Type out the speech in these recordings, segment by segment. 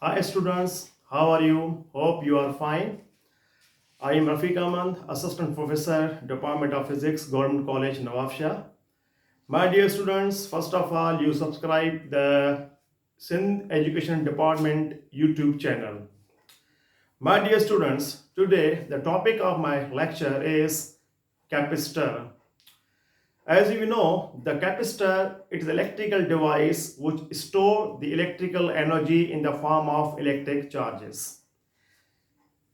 Hi students, how are you? Hope you are fine. I am Rafique Ahmed, Assistant Professor, Department of Physics, Government College, Nawabshah. My dear students, first of all, you subscribe the Sindh Education Department YouTube channel. My dear students, today the topic of my lecture is capacitor. As you know, the capacitor is an electrical device which stores the electrical energy in the form of electric charges.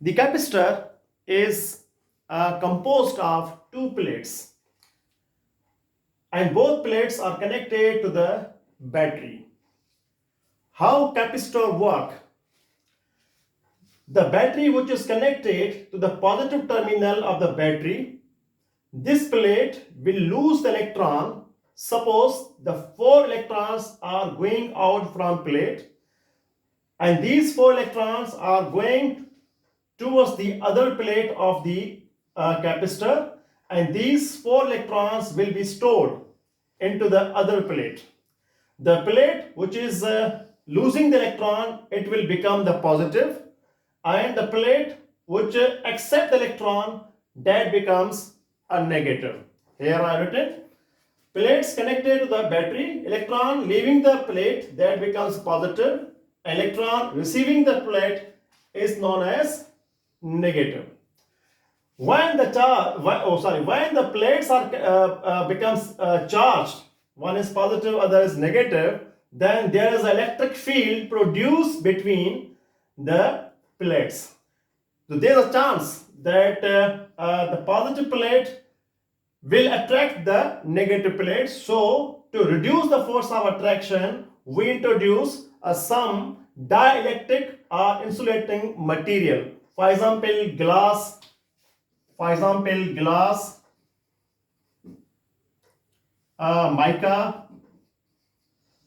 The capacitor is composed of two plates, and both plates are connected to the battery. How capacitor work? The battery which is connected to the positive terminal of the battery, this plate will lose the electron. Suppose the 4 electrons are going out from plate, and these 4 electrons are going towards the other plate of the capacitor, and these 4 electrons will be stored into the other plate. The plate which is losing the electron, it will become the positive, and the plate which accept the electron, that becomes a negative. Here I written plates connected to the battery, electron leaving the plate, that becomes positive, electron receiving the plate is known as negative. When the plates are becomes charged, one is positive, other is negative, then there is an electric field produced between the plates. So there is a chance that the positive plate will attract the negative plate. So to reduce the force of attraction, we introduce some dielectric or insulating material. For example, glass, mica,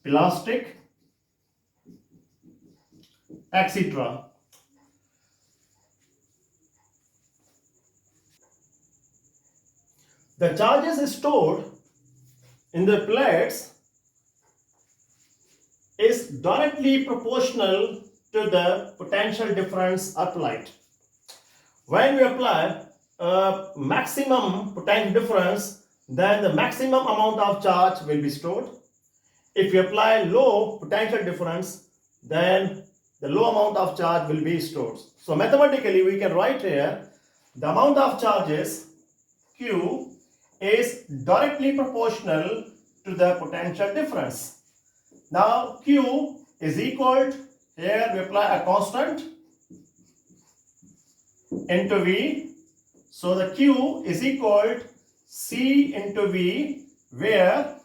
plastic, etc. The charges stored in the plates is directly proportional to the potential difference applied. When we apply maximum potential difference, then the maximum amount of charge will be stored. If you apply low potential difference, then the low amount of charge will be stored. So mathematically we can write here the amount of charges Q is directly proportional to the potential difference. Now Q is equal to, here we apply a constant into V. So the Q is equal to C into V, where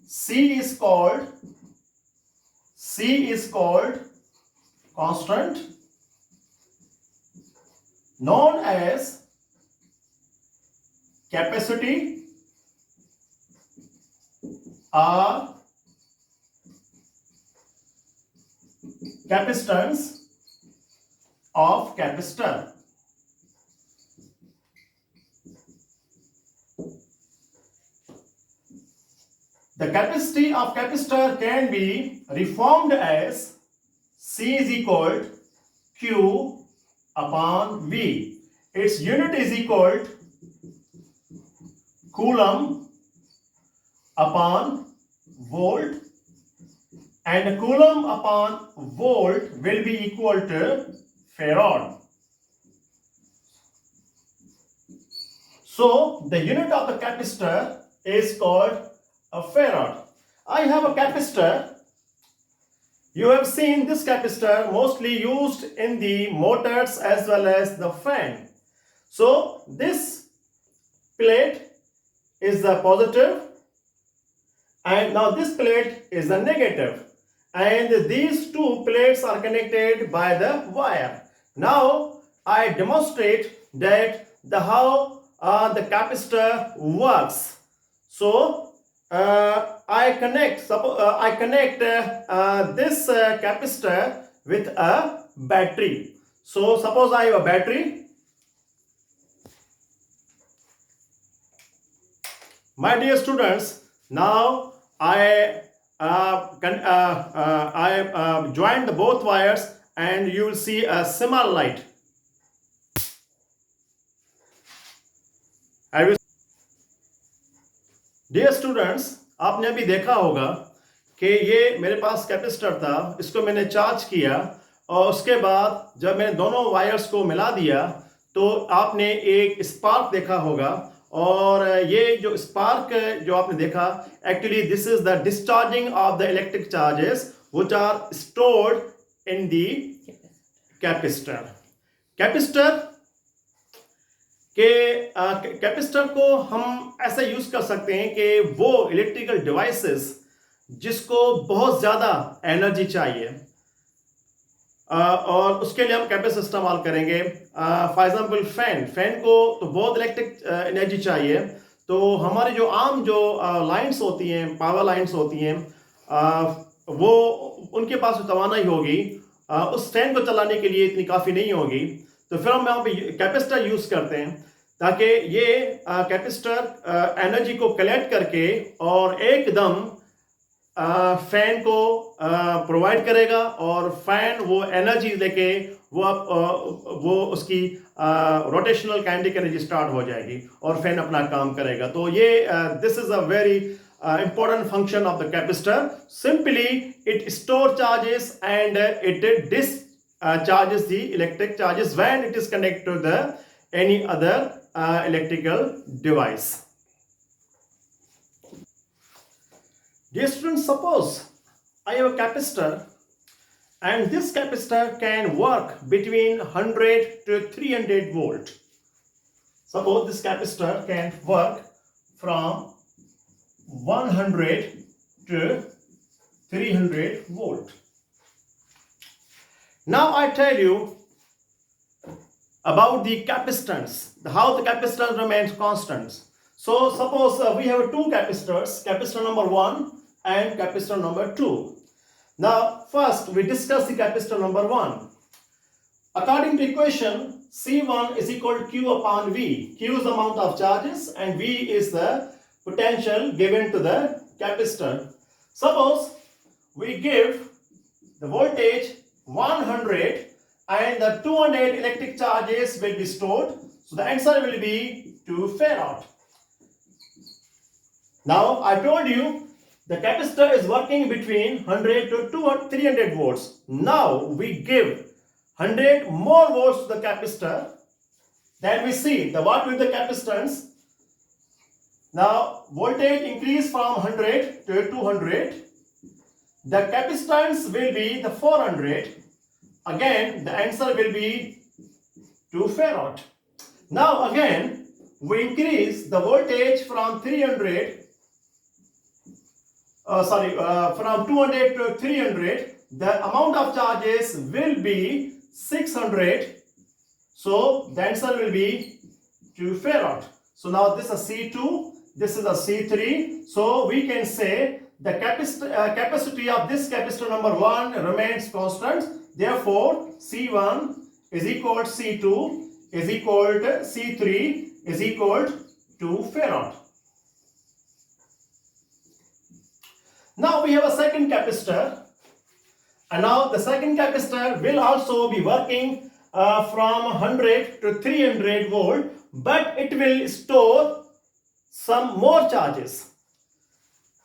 C is called constant known as capacity or capacitance of capacitor. The capacity of capacitor can be reformed as C is equal to Q upon V. Its unit is equal to coulomb upon volt, and coulomb upon volt will be equal to farad. So the unit of the capacitor is called a farad. I have a capacitor. You have seen this capacitor mostly used in the motors as well as the fan. So this plate is the positive, and now this plate is the negative, and these two plates are connected by the wire. Now I demonstrate that how the capacitor works. So I connect this capacitor with a battery. So suppose I have a battery. My dear students, now I I joined both wires and you will see a similar light. I will. Dear students, आपने अभी देखा होगा कि ये मेरे पास capacitor था, इसको मैंने चार्ज किया और उसके बाद जब मैंने दोनों वायर्स को मिला दिया तो आपने एक स्पार्क देखा होगा। और ये जो स्पार्क जो आपने देखा, actually this is the discharging of the electric charges which are stored in the capacitor. Capacitor को हम ऐसा यूज कर सकते हैं कि वो इलेक्ट्रिकल डिवाइसेस जिसको बहुत ज्यादा एनर्जी चाहिए और उसके लिए हम कैपेसिटर इस्तेमाल करेंगे। फॉर एग्जांपल फैन को तो बहुत इलेक्ट्रिक एनर्जी चाहिए, तो हमारे जो आम जो लाइंस होती हैं, पावर लाइंस होती हैं, वो उनके पास तो तवानाई होगी, उस फैन को चलाने के लिए इतनी काफ़ी नहीं होगी। तो फिर हम यहाँ पे कैपेसिटर यूज़ करते हैं ताकि ये कैपेसिटर एनर्जी को कलेक्ट करके और एकदम फैन को प्रोवाइड करेगा और फैन वो एनर्जी लेके वो उसकी रोटेशनल काइनेटिक एनर्जी स्टार्ट हो जाएगी और फैन अपना काम करेगा। तो ये this is a very important function of the capacitor. Simply it store charges and it discharges the electric charges when it is connected to the any other electrical device. Dear students, suppose I have a capacitor and this capacitor can work between 100 to 300 volt. Suppose this capacitor can work from 100 to 300 volt. Now I tell you about the capacitance, how the capacitor remains constant. So suppose we have two capacitors, capacitor number 1 and capacitor number 2. Now first we discuss the capacitor number 1. According to equation, C1 is equal to Q upon V. Q is the amount of charges and V is the potential given to the capacitor. Suppose we give the voltage 100 and the 200 electric charges will be stored. So the answer will be 2 farad. Now I told you the capacitor is working between 100 to 300 volts. Now we give 100 more volts to the capacitor. Then we see the what with the capacitance. Now voltage increase from 100 to 200. The capacitance will be the 400. Again the answer will be 2 farad. Now again we increase the voltage from 300 from 200 to 300. The amount of charges will be 600. So the answer will be 2 farad. So now this is a C2, this is a C3. So we can say the capacity of this capacitor number 1 remains constant. Therefore C1 is equal to C2 is equal to C3 is equal to 2 farad. Now we have a second capacitor, and now the second capacitor will also be working from 100 to 300 volt, but it will store some more charges.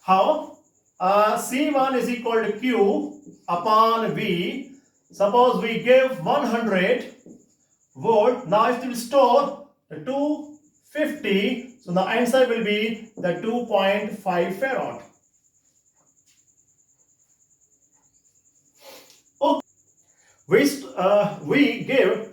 How? C1 is equal to Q upon V. Suppose we give 100 volt, now it will store the 250. So the answer will be the 2.5 farad. We give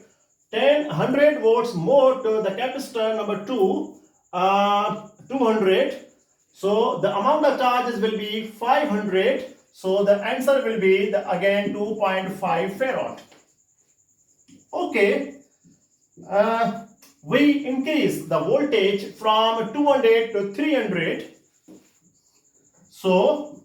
100 volts more to the capacitor number 2, 200. So the amount of charges will be 500. So the answer will be again 2.5 farad. Okay. We increase the voltage from 200 to 300. So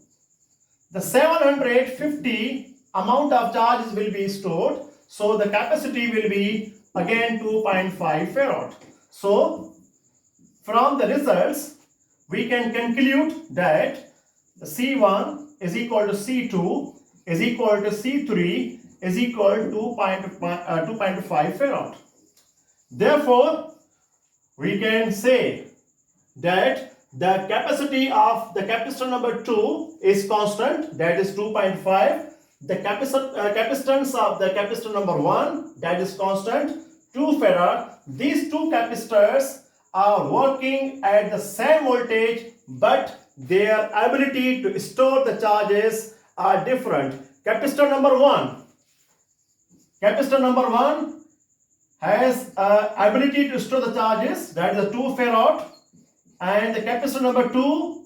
the 750 amount of charges will be stored. So the capacity will be again 2.5 farad. So from the results we can conclude that the C1 is equal to C2 is equal to C3 is equal to 2.5 farad. Therefore, we can say that the capacity of the capacitor number 2 is constant, that is 2.5. The capacitance of the capacitor number 1, that is constant, 2 farad. These two capacitors are working at the same voltage, but their ability to store the charges are different. Capacitor number 1 has ability to store the charges, that is 2 farad, and the capacitor number 2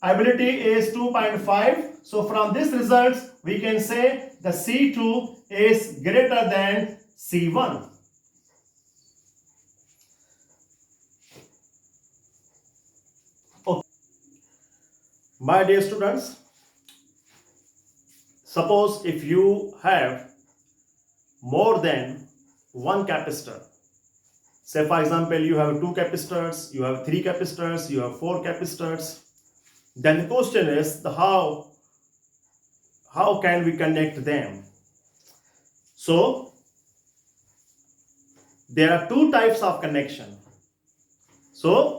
ability is 2.5. So from this results we can say the C2 is greater than C1. Okay. My dear students, suppose if you have more than one capacitor, say for example you have 2 capacitors, you have 3 capacitors, you have 4 capacitors, then the question is how can we connect them? So there are 2 types of connection. So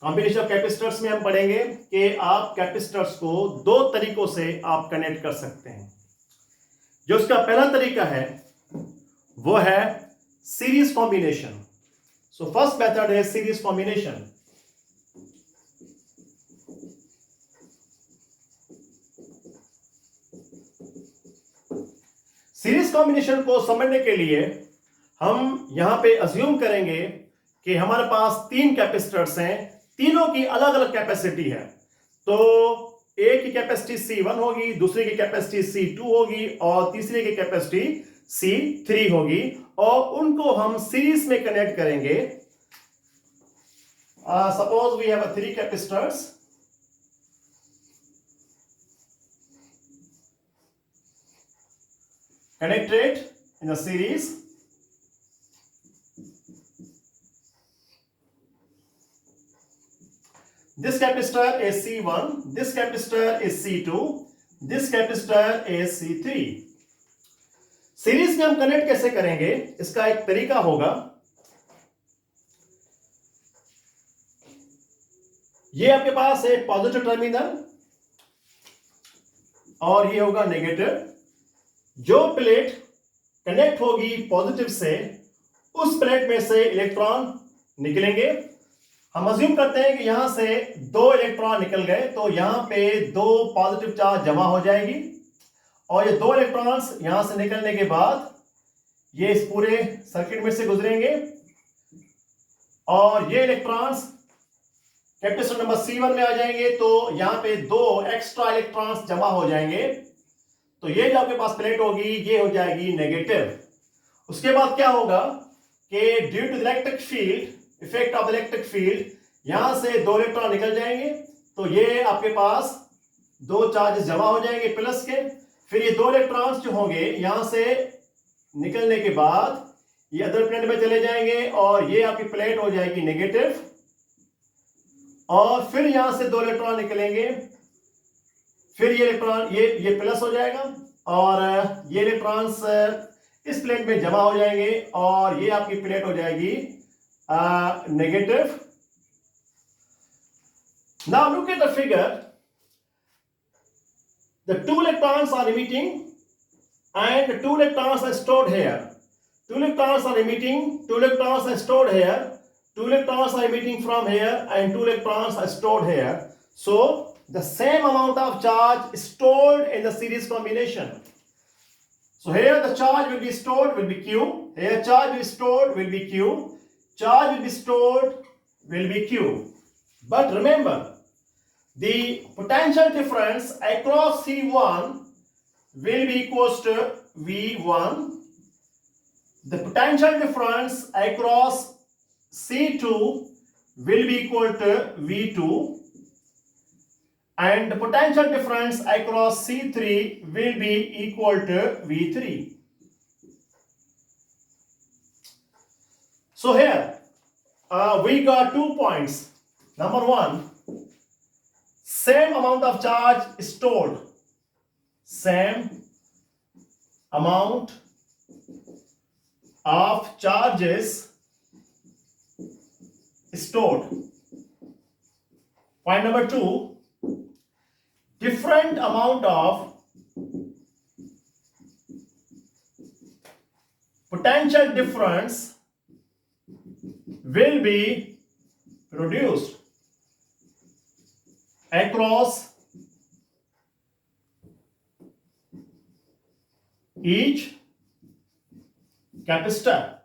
combination of capacitors में हम पढ़ेंगे कि आप capacitors को 2 तरीकों से आप connect कर सकते हैं. जो उसका पहला तरीका है वो है series combination. So first method है सीरीज कॉम्बिनेशन. सीरीज कॉम्बिनेशन को समझने के लिए हम यहां पे अज्यूम करेंगे कि हमारे पास 3 कैपेसिटर्स हैं, तीनों की अलग अलग कैपेसिटी है. तो एक की कैपेसिटी C1 होगी, दूसरे की कैपेसिटी C2 होगी और तीसरे की कैपेसिटी C3 होगी और उनको हम सीरीज में कनेक्ट करेंगे. Suppose we have 3 capacitors. Connected in a series. This capacitor is C1, this capacitor is C2, this capacitor is C3. Series में हम कनेक्ट कैसे करेंगे, इसका एक तरीका होगा, ये आपके पास एक पॉजिटिव टर्मिनल और ये होगा नेगेटिव. जो प्लेट कनेक्ट होगी पॉजिटिव से, उस प्लेट में से इलेक्ट्रॉन निकलेंगे. हम अज्यूम करते हैं कि यहां से 2 इलेक्ट्रॉन निकल गए, तो यहां पे 2 पॉजिटिव चार्ज जमा हो जाएगी और ये 2 इलेक्ट्रॉन्स यहां से निकलने के बाद ये इस पूरे सर्किट में से गुजरेंगे और ये इलेक्ट्रॉन्स कैपेसिटर नंबर C1 में आ जाएंगे. तो यहां पे 2 एक्स्ट्रा इलेक्ट्रॉन्स जमा हो जाएंगे. तो ये जो आपके पास प्लेट होगी ये हो जाएगी नेगेटिव. उसके बाद क्या होगा कि due to electric field, effect of electric field, यहां से 2 इलेक्ट्रॉन निकल जाएंगे. तो ये आपके पास 2 चार्जेस जमा हो जाएंगे प्लस के. फिर ये 2 इलेक्ट्रॉन्स जो होंगे यहां से निकलने के बाद ये अदर प्लेट में चले जाएंगे और ये आपकी प्लेट हो जाएगी नेगेटिव. और फिर यहां से 2 इलेक्ट्रॉन निकलेंगे, फिर ये इलेक्ट्रॉन ये प्लस हो जाएगा और ये इलेक्ट्रॉन्स इस प्लेट में जमा हो जाएंगे और ये आपकी प्लेट हो जाएगी negative. Now look at the figure. The 2 electrons are emitting and 2 electrons are stored here. 2 electrons are emitting, 2 electrons are stored here, 2 electrons are emitting from here and 2 electrons are stored here. So the same amount of charge is stored in the series combination. So here the charge will be stored will be Q. Here charge will be stored will be Q. Charge will be stored will be Q. But remember, the potential difference across C1 will be equals to V1. The potential difference across C2 will be equal to V2. And the potential difference across C3 will be equal to V3. So here we got 2 points. Number 1, same amount of charge stored. Same amount of charges stored. Point number 2, different amount of potential difference will be produced across each capacitor.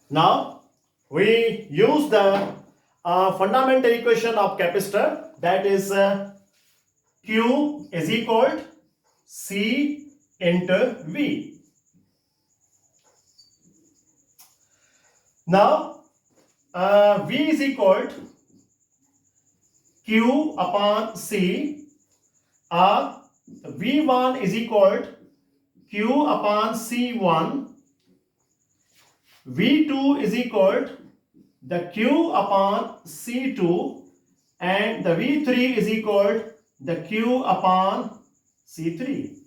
Now we use the fundamental equation of capacitor, that is Q is equal to C into V. Now V is equal to Q upon C, or V1 is equal to Q upon C1, V2 is equal to the Q upon C2, and the V3 is equal to the Q upon C3.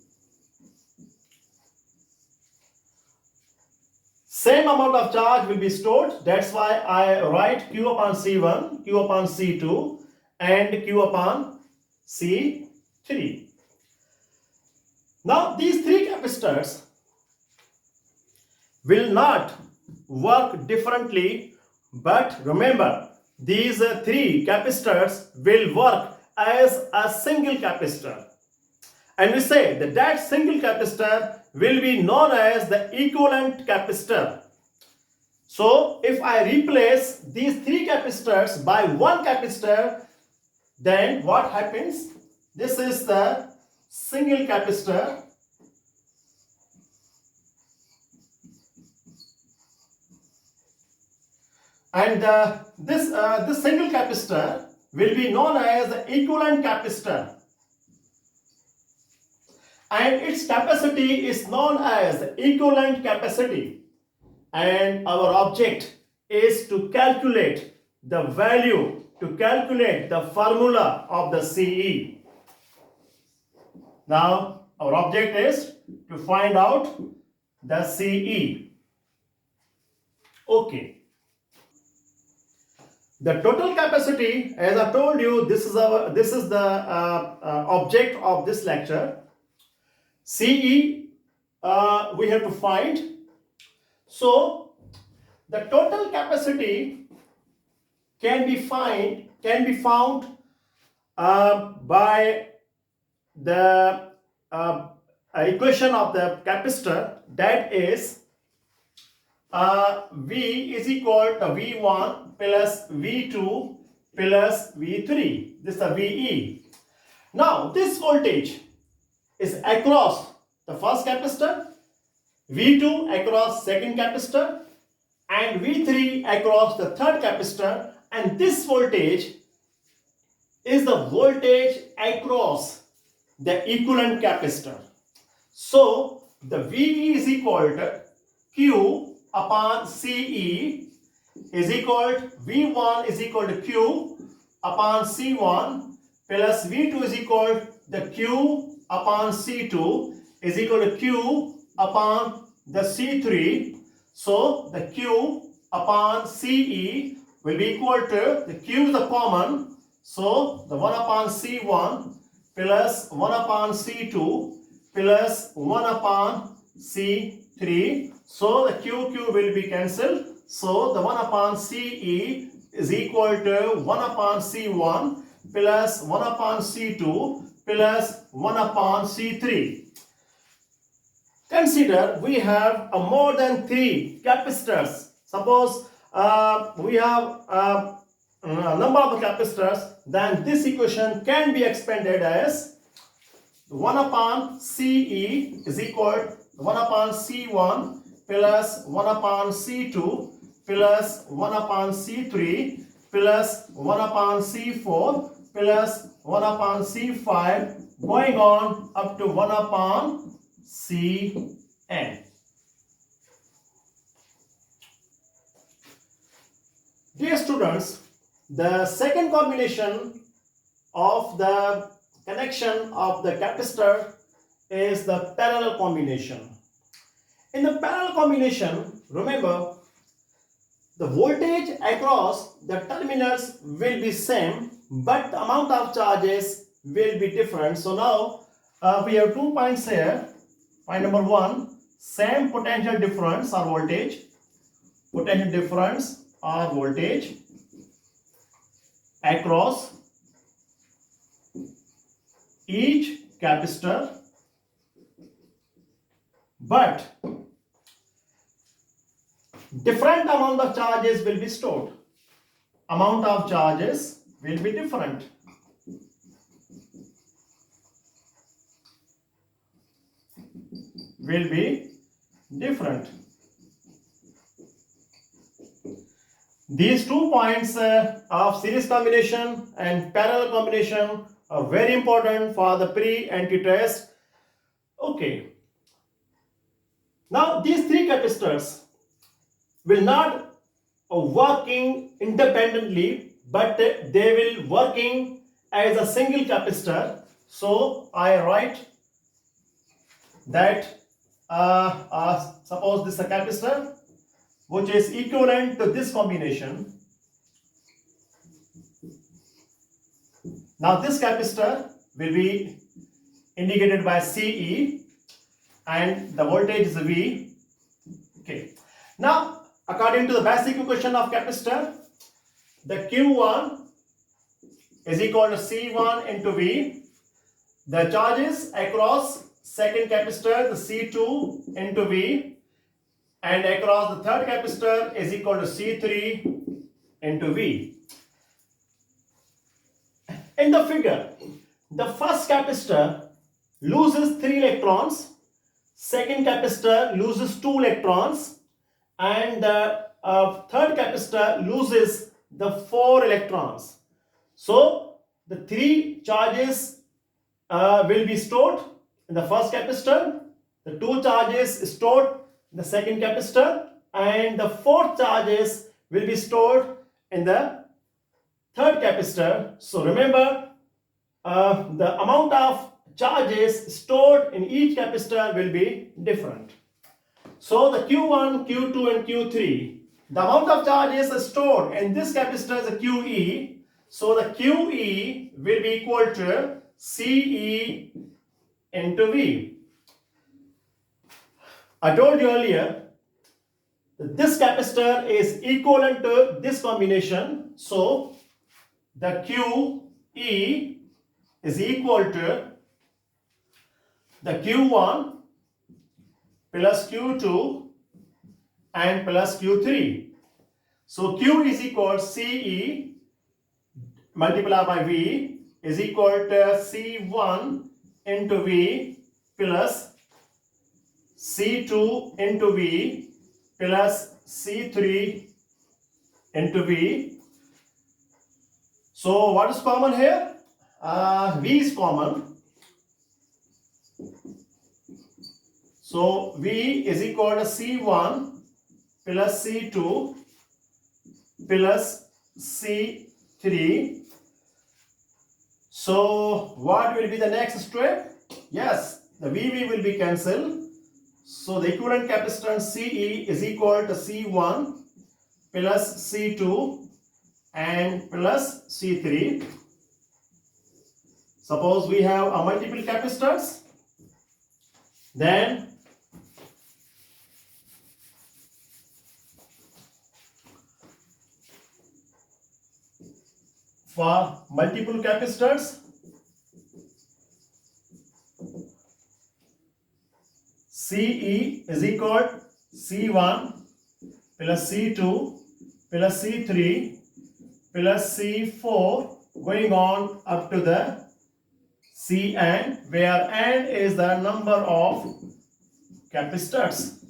Same amount of charge will be stored. That's why I write Q upon C1, Q upon C2, and Q upon C3. Now these three capacitors will not work differently, but remember, these three capacitors will work as a single capacitor, and we say that that single capacitor will be known as the equivalent capacitor. So if I replace these three capacitors by one capacitor, then what happens? This is the single capacitor, and this single capacitor will be known as the equivalent capacitor, and its capacity is known as the equivalent capacity, and our object is to calculate the value, to calculate the formula of the CE. Now our object is to find out the CE. Okay. The total capacity, as I told you, this is the object of this lecture. CE we have to find. So the total capacity can be found by the equation of the capacitor, that is V is equal to V1 plus V2 plus V3. This is the VE. Now this voltage is across the first capacitor, V2 across second capacitor, and V3 across the third capacitor, and this voltage is the voltage across the equivalent capacitor. So the VE is equal to Q upon CE is equal to V1 is equal to Q upon C1 plus V2 is equal to the Q upon C2 is equal to Q upon the C3. So the Q upon CE will be equal to, the Q is the common, so the 1 upon C1 plus 1 upon C2 plus 1 upon C3. So the Q will be cancelled. So the 1 upon CE is equal to 1 upon C1 plus 1 upon C2 plus 1 upon C3. Consider we have more than 3 capacitors. Suppose we have a number of capacitors, then this equation can be expanded as 1 upon CE is equal to 1 upon C1 plus 1 upon C2 plus 1 upon C3 plus 1 upon C4 plus 1 upon C5 going on up to 1 upon Cn. Dear students, the second combination of the connection of the capacitor is the parallel combination. In the parallel combination, remember, the voltage across the terminals will be same, but the amount of charges will be different. So now we have 2 points here. Point number 1, same potential difference or voltage. Potential difference or voltage across each capacitor, but different amount of charges will be stored. Amount of charges will be different. Will be different. These 2 points of series combination and parallel combination are very important for the pre and test. Okay. Now these 3 capacitors will not working independently, but they will working as a single capacitor. So I write that suppose this is a capacitor which is equivalent to this combination. Now this capacitor will be indicated by CE and the voltage is V. Okay. Now according to the basic equation of capacitor, the Q1 is equal to C1 into V. The charges across second capacitor, the C2 into V, and across the third capacitor is equal to C3 into V. In the figure, the first capacitor loses 3 electrons, second capacitor loses 2 electrons, and the third capacitor loses the 4 electrons. So the 3 charges will be stored in the first capacitor, the 2 charges stored in the second capacitor, and the 4 charges will be stored in the third capacitor. So remember, the amount of charges stored in each capacitor will be different. So the Q1, Q2 and Q3, the amount of charges stored in this capacitor is a QE. So the QE will be equal to CE into V. I told you earlier that this capacitor is equivalent to this combination. So the QE is equal to the Q1 plus Q2 and plus Q3. So Q is equal to CE multiplied by V is equal to C1 into V plus C2 into V plus C3 into V. So what is common here? V is common. So V is equal to C1 plus C2 plus C3. So what will be the next step? Yes, the VV will be cancelled. So the equivalent capacitance CE is equal to C1 plus C2 and plus C3. Suppose we have a multiple capacitors, then for multiple capacitors, CE is equal to C1 plus C2 plus C3 plus C4 going on up to the Cn, where n is the number of capacitors.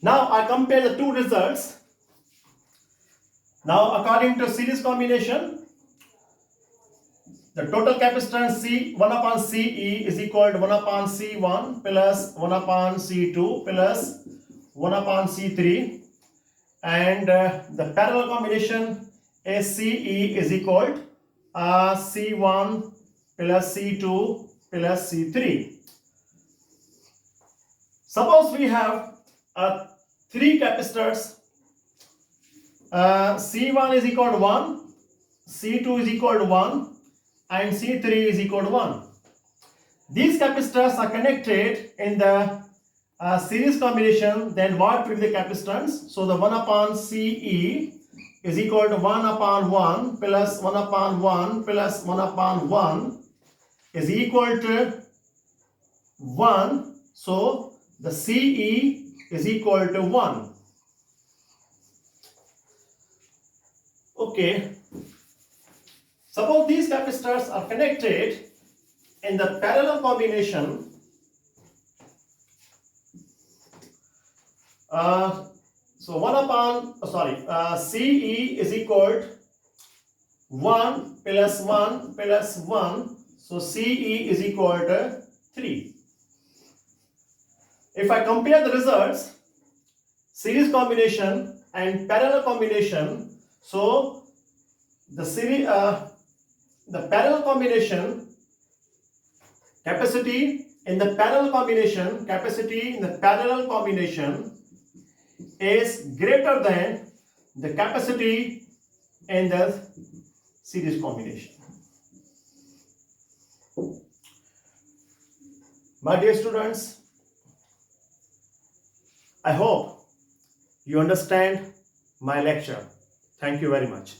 Now I compare the two results. Now according to series combination, the total capacitance C 1 upon CE is equal to 1 upon C1 plus 1 upon C2 plus 1 upon C3. and the parallel combination is CE is equal to C1 plus C2 plus C3. Suppose we have three capacitors. C1 is equal to 1, C2 is equal to 1, and C3 is equal to 1. These capacitors are connected in the series combination. Then what will be the capacitance? So the 1 upon CE is equal to 1 upon 1 plus 1 upon 1 plus 1 upon 1 is equal to 1. So the CE is equal to 1. Okay. Suppose these capacitors are connected in the parallel combination. So 1 upon, CE is equal to 1 plus 1 plus 1. So CE is equal to 3. If I compare the results, series combination and parallel combination, so the parallel combination capacity in the parallel combination is greater than the capacity in the series combination. My dear students, I hope you understand my lecture. Thank you very much.